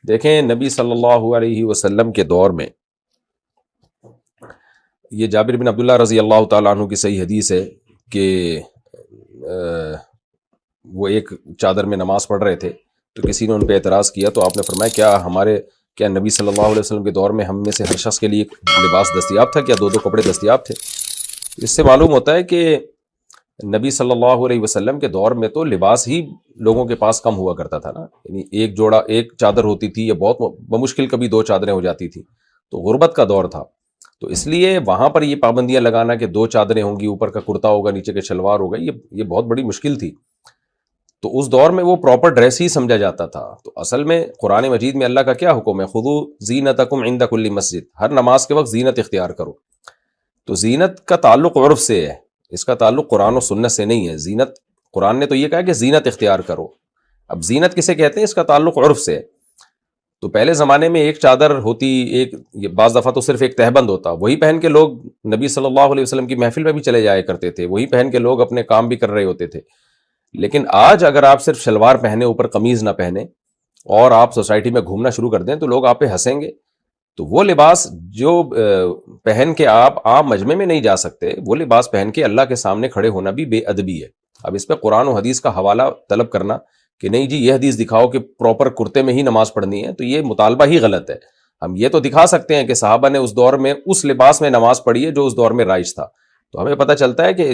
دیکھیں نبی صلی اللہ علیہ وسلم کے دور میں، یہ جابر بن عبداللہ رضی اللہ تعالیٰ عنہ کی صحیح حدیث ہے کہ وہ ایک چادر میں نماز پڑھ رہے تھے تو کسی نے ان پہ اعتراض کیا تو آپ نے فرمایا کیا نبی صلی اللہ علیہ وسلم کے دور میں ہم میں سے ہر شخص کے لیے لباس دستیاب تھا؟ کیا دو کپڑے دستیاب تھے؟ اس سے معلوم ہوتا ہے کہ نبی صلی اللہ علیہ وسلم کے دور میں تو لباس ہی لوگوں کے پاس کم ہوا کرتا تھا نا، یعنی ایک چادر ہوتی تھی یا بہت بمشکل کبھی دو چادریں ہو جاتی تھی، تو غربت کا دور تھا، تو اس لیے وہاں پر یہ پابندیاں لگانا کہ دو چادریں ہوں گی، اوپر کا کرتا ہوگا نیچے کے شلوار ہوگا، یہ بہت بڑی مشکل تھی۔ تو اس دور میں وہ پراپر ڈریس ہی سمجھا جاتا تھا۔ تو اصل میں قرآن مجید میں اللہ کا کیا حکم ہے؟ خذوا زینتکم عند کل مسجد، ہر نماز کے وقت زینت اختیار کرو۔ تو زینت کا تعلق عرف سے ہے، اس کا تعلق قرآن و سنت سے نہیں ہے۔ زینت، قرآن نے تو یہ کہا کہ زینت اختیار کرو، اب زینت کسے کہتے ہیں؟ اس کا تعلق عرف سے ہے۔ تو پہلے زمانے میں ایک چادر ہوتی، بعض دفعہ تو صرف ایک تہبند ہوتا، وہی پہن کے لوگ نبی صلی اللہ علیہ وسلم کی محفل میں بھی چلے جایا کرتے تھے، وہی پہن کے لوگ اپنے کام بھی کر رہے ہوتے تھے۔ لیکن آج اگر آپ صرف شلوار پہنے، اوپر قمیض نہ پہنے، اور آپ سوسائٹی میں گھومنا شروع کر دیں تو لوگ آپ پہ ہنسیں گے۔ تو وہ لباس جو پہن کے آپ عام مجمع میں نہیں جا سکتے، وہ لباس پہن کے اللہ کے سامنے کھڑے ہونا بھی بے ادبی ہے۔ اب اس پہ قرآن و حدیث کا حوالہ طلب کرنا کہ نہیں جی یہ حدیث دکھاؤ کہ پراپر کرتے میں ہی نماز پڑھنی ہے، تو یہ مطالبہ ہی غلط ہے۔ ہم یہ تو دکھا سکتے ہیں کہ صحابہ نے اس دور میں اس لباس میں نماز پڑھی ہے جو اس دور میں رائج تھا، تو ہمیں پتہ چلتا ہے کہ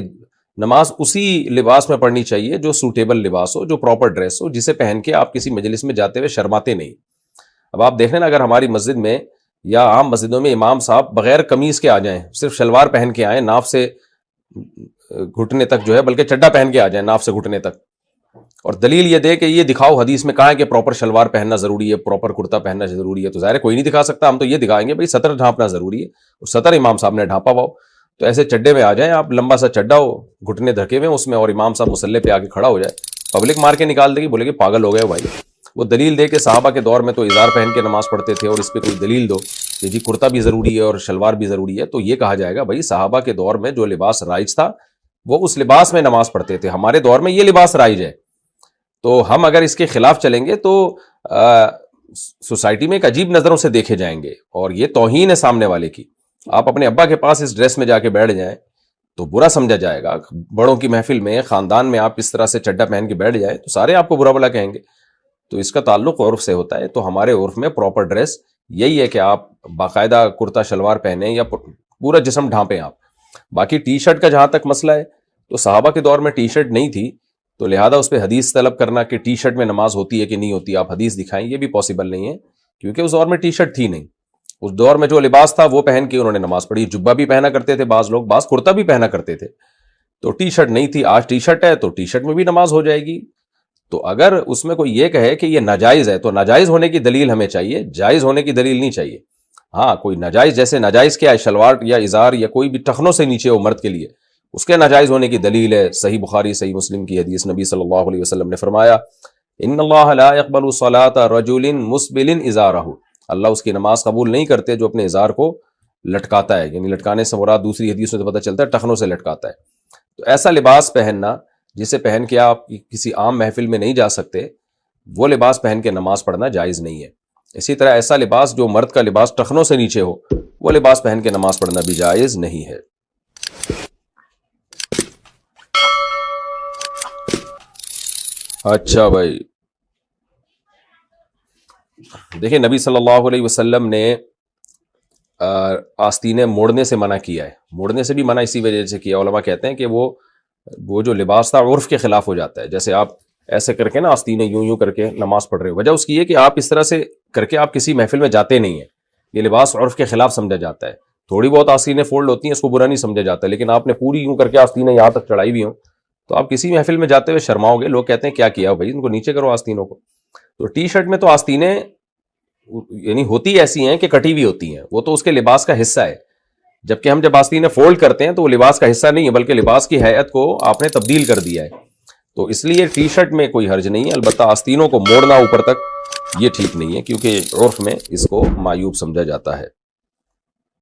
نماز اسی لباس میں پڑھنی چاہیے جو سوٹیبل لباس ہو، جو پراپر ڈریس ہو، جسے پہن کے آپ کسی مجلس میں جاتے ہوئے شرماتے نہیں۔ اب آپ دیکھ لیں نا، اگر ہماری مسجد میں یا عام مسجدوں میں امام صاحب بغیر قمیض کے آ جائیں، صرف شلوار پہن کے آئیں، ناف سے گھٹنے تک جو ہے، بلکہ چڈا پہن کے آ جائیں ناف سے گھٹنے تک، اور دلیل یہ دے کہ یہ دکھاؤ حدیث میں کہا ہے کہ پراپر شلوار پہننا ضروری ہے، پراپر کرتا پہننا ضروری ہے، تو ظاہر ہے کوئی نہیں دکھا سکتا، ہم تو یہ دکھائیں گے بھائی سطر ڈھانپنا ضروری ہے، اور سطر امام صاحب نے ڈھانپا ہوا ہو، تو ایسے چڈے میں آ جائیں آپ، لمبا سا چڈا ہو، گھٹنے دھکے ہوئے اس میں، اور امام صاحب مصلی پہ آ کے کھڑا ہو جائے، پبلک مار کے نکال دے گی، بولے کہ پاگل ہو گئے بھائی۔ وہ دلیل دے کہ صحابہ کے دور میں تو ازار پہن کے نماز پڑھتے تھے، اور اس پہ کوئی دلیل دو کہ جی کرتا بھی ضروری ہے اور شلوار بھی ضروری ہے، تو یہ کہا جائے گا بھائی صحابہ کے دور میں جو لباس رائج تھا وہ اس لباس میں نماز پڑھتے تھے، ہمارے دور میں یہ لباس رائج ہے، تو ہم اگر اس کے خلاف چلیں گے تو سوسائٹی میں ایک عجیب نظروں سے دیکھے جائیں گے، اور یہ توہین ہے سامنے والے کی۔ آپ اپنے ابا کے پاس اس ڈریس میں جا کے بیٹھ جائیں تو برا سمجھا جائے گا، بڑوں کی محفل میں، خاندان میں آپ اس طرح سے چڈا پہن کے بیٹھ جائیں تو سارے آپ کو برا بلا کہیں گے۔ تو اس کا تعلق عرف سے ہوتا ہے، تو ہمارے عرف میں پراپر ڈریس یہی ہے کہ آپ باقاعدہ کرتا شلوار پہنیں یا پورا جسم ڈھانپیں آپ۔ باقی ٹی شرٹ کا جہاں تک مسئلہ ہے، تو صحابہ کے دور میں ٹی شرٹ نہیں تھی، تو لہذا اس پہ حدیث طلب کرنا کہ ٹی شرٹ میں نماز ہوتی ہے کہ نہیں ہوتی، آپ حدیث دکھائیں، یہ بھی پاسبل نہیں ہے، کیونکہ اس دور میں ٹی شرٹ تھی نہیں۔ اس دور میں جو لباس تھا وہ پہن کے انہوں نے نماز پڑھی، جبہ بھی پہنا کرتے تھے بعض لوگ، بعض کرتا بھی پہنا کرتے تھے، تو ٹی شرٹ نہیں تھی۔ آج ٹی شرٹ ہے تو ٹی شرٹ میں بھی نماز ہو جائے گی۔ تو اگر اس میں کوئی یہ کہے کہ یہ ناجائز ہے تو ناجائز ہونے کی دلیل ہمیں چاہیے، جائز ہونے کی دلیل نہیں چاہیے۔ ہاں کوئی ناجائز، جیسے ناجائز کیا ہے، شلوار یا ازار یا کوئی بھی ٹخنوں سے نیچے ہو مرد کے لیے، اس کے ناجائز ہونے کی دلیل ہے صحیح بخاری صحیح مسلم کی حدیث، نبی صلی اللہ علیہ وسلم نے فرمایا ان اللہ لا يقبل صلاة رجل مسبل ازارہ، اللہ اس کی نماز قبول نہیں کرتے جو اپنے ازار کو لٹکاتا ہے، یعنی لٹکانے سے مراد دوسری حدیث سے پتہ چلتا ہے ٹخنوں سے لٹکاتا ہے۔ تو ایسا لباس پہننا جسے پہن کے آپ کسی عام محفل میں نہیں جا سکتے، وہ لباس پہن کے نماز پڑھنا جائز نہیں ہے۔ اسی طرح ایسا لباس جو مرد کا لباس ٹخنوں سے نیچے ہو، وہ لباس پہن کے نماز پڑھنا بھی جائز نہیں ہے۔ اچھا بھائی، دیکھیں نبی صلی اللہ علیہ وسلم نے آستینیں موڑنے سے منع کیا ہے، موڑنے سے بھی منع اسی وجہ سے کیا، علماء کہتے ہیں کہ وہ جو لباس تھا عرف کے خلاف ہو جاتا ہے، جیسے آپ ایسے کر کے نا آستینیں یوں کر کے نماز پڑھ رہے ہو، وجہ اس کی ہے کہ آپ اس طرح سے کر کے آپ کسی محفل میں جاتے نہیں ہیں، یہ لباس عرف کے خلاف سمجھا جاتا ہے۔ تھوڑی بہت آستینیں فولڈ ہوتی ہیں، اس کو برا نہیں سمجھا جاتا، لیکن آپ نے پوری یوں کر کے آستینیں یہاں تک چڑھائی ہوئی ہوں تو آپ کسی محفل میں جاتے ہوئے شرماؤ گے، لوگ کہتے ہیں کیا کیا بھائی، ان کو نیچے کرو آستینوں کو۔ تو ٹی شرٹ میں تو آستینیں یعنی ہوتی ایسی ہیں کہ کٹی ہوئی ہوتی ہیں، وہ تو اس کے لباس کا حصہ ہے، جبکہ ہم جب آستینیں فولڈ کرتے ہیں تو وہ لباس کا حصہ نہیں ہے، بلکہ لباس کی ہیئت کو آپ نے تبدیل کر دیا ہے، تو اس لیے ٹی شرٹ میں کوئی حرج نہیں ہے، البتہ آستینوں کو موڑنا اوپر تک یہ ٹھیک نہیں ہے، کیونکہ عرف میں اس کو معیوب سمجھا جاتا ہے۔